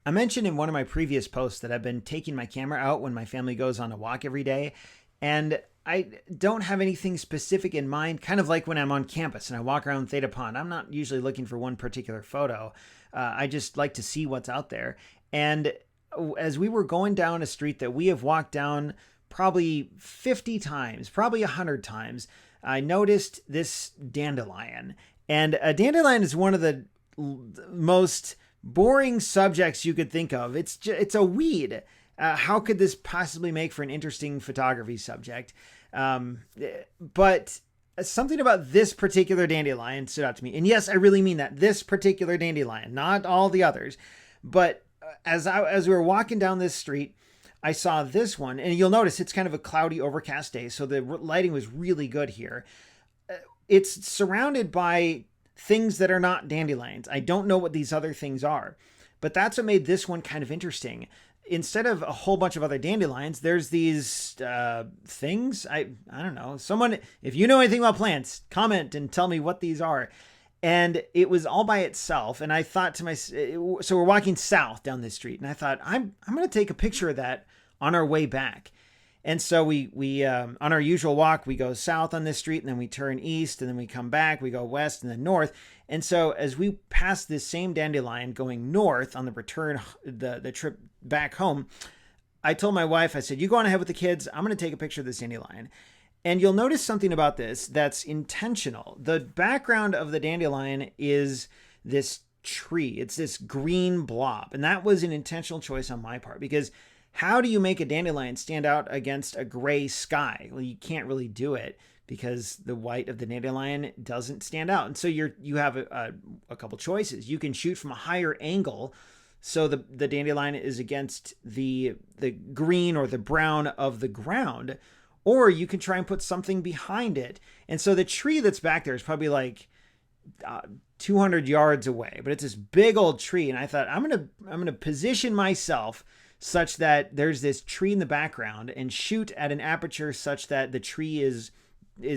I mentioned in one of my previous posts that I've been taking my camera out when my family goes on a walk every day. And I don't have anything specific in mind, kind of like when I'm on campus and I walk around Theta Pond. I'm not usually looking for one particular photo. I just like to see what's out there. And as we were going down a street that we have walked down probably 50 times, probably 100 times, I noticed this dandelion. And a dandelion is one of the most boring subjects you could think of. It's a weed. How could this possibly make for an interesting photography subject? But something about this particular dandelion stood out to me. And yes, I really mean that. This particular dandelion, not all the others. But as we were walking down this street, I saw this one. And you'll notice it's kind of a cloudy, overcast day. So the lighting was really good here. It's surrounded by things that are not dandelions. I don't know what these other things are. But that's what made this one kind of interesting. Instead of a whole bunch of other dandelions, there's these things. I don't know. Someone, if you know anything about plants, comment and tell me what these are. And it was all by itself. And I thought to myself, so we're walking south down this street, and I thought, I'm going to take a picture of that on our way back. And so we on our usual walk, we go south on this street, and then we turn east, and then we come back, we go west and then north. And so as we pass this same dandelion going north on the return, the trip back home, I told my wife, I said, you go on ahead with the kids. I'm going to take a picture of this dandelion. And you'll notice something about this that's intentional. The background of the dandelion is this tree. It's this green blob. And that was an intentional choice on my part, because how do you make a dandelion stand out against a gray sky? Well, you can't really do it because the white of the dandelion doesn't stand out. And so you have a couple choices. You can shoot from a higher angle, so the dandelion is against the green or the brown of the ground, or you can try and put something behind it. And so the tree that's back there is probably like 200 yards away, but it's this big old tree. And I thought, I'm gonna position myself such that there's this tree in the background and shoot at an aperture such that the tree is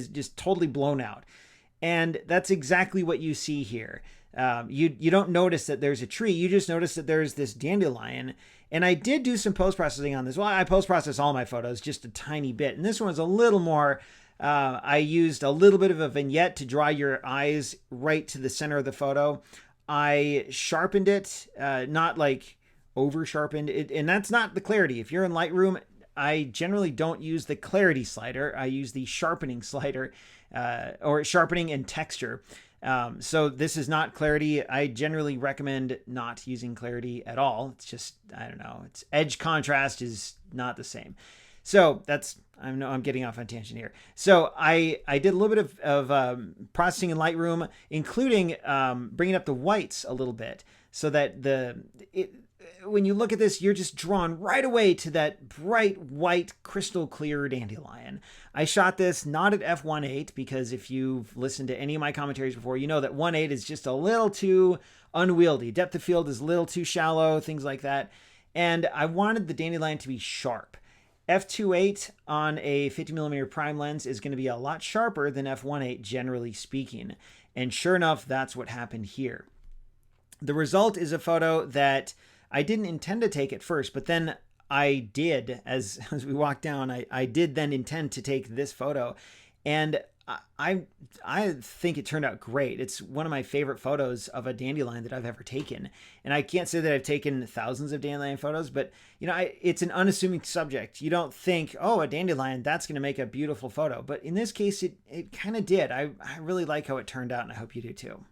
just totally blown out. And that's exactly what you see here. You don't notice that there's a tree. You just notice that there's this dandelion. And I did do some post-processing on this. Well, I post-process all my photos just a tiny bit. And this one was a little more, I used a little bit of a vignette to draw your eyes right to the center of the photo. I sharpened it, not like over sharpened it. And that's not the clarity. If you're in Lightroom, I generally don't use the clarity slider. I use the sharpening slider, or sharpening and texture. So this is not clarity. I generally recommend not using clarity at all. It's just, I don't know. It's edge contrast is not the same. So I know I'm getting off on a tangent here. So I did a little bit of processing in Lightroom, including bringing up the whites a little bit, so that when you look at this, you're just drawn right away to that bright white, crystal clear dandelion. I shot this not at f1.8 because if you've listened to any of my commentaries before, you know that 1.8 is just a little too unwieldy. Depth of field is a little too shallow, things like that. And I wanted the dandelion to be sharp. f2.8 on a 50mm prime lens is going to be a lot sharper than f1.8, generally speaking. And sure enough, that's what happened here. The result is a photo that I didn't intend to take at first, but then I did. As we walked down, I did then intend to take this photo, and I think it turned out great. It's one of my favorite photos of a dandelion that I've ever taken. And I can't say that I've taken thousands of dandelion photos, but it's an unassuming subject. You don't think, oh, a dandelion, that's going to make a beautiful photo. But in this case, it kind of did. I really like how it turned out, and I hope you do too.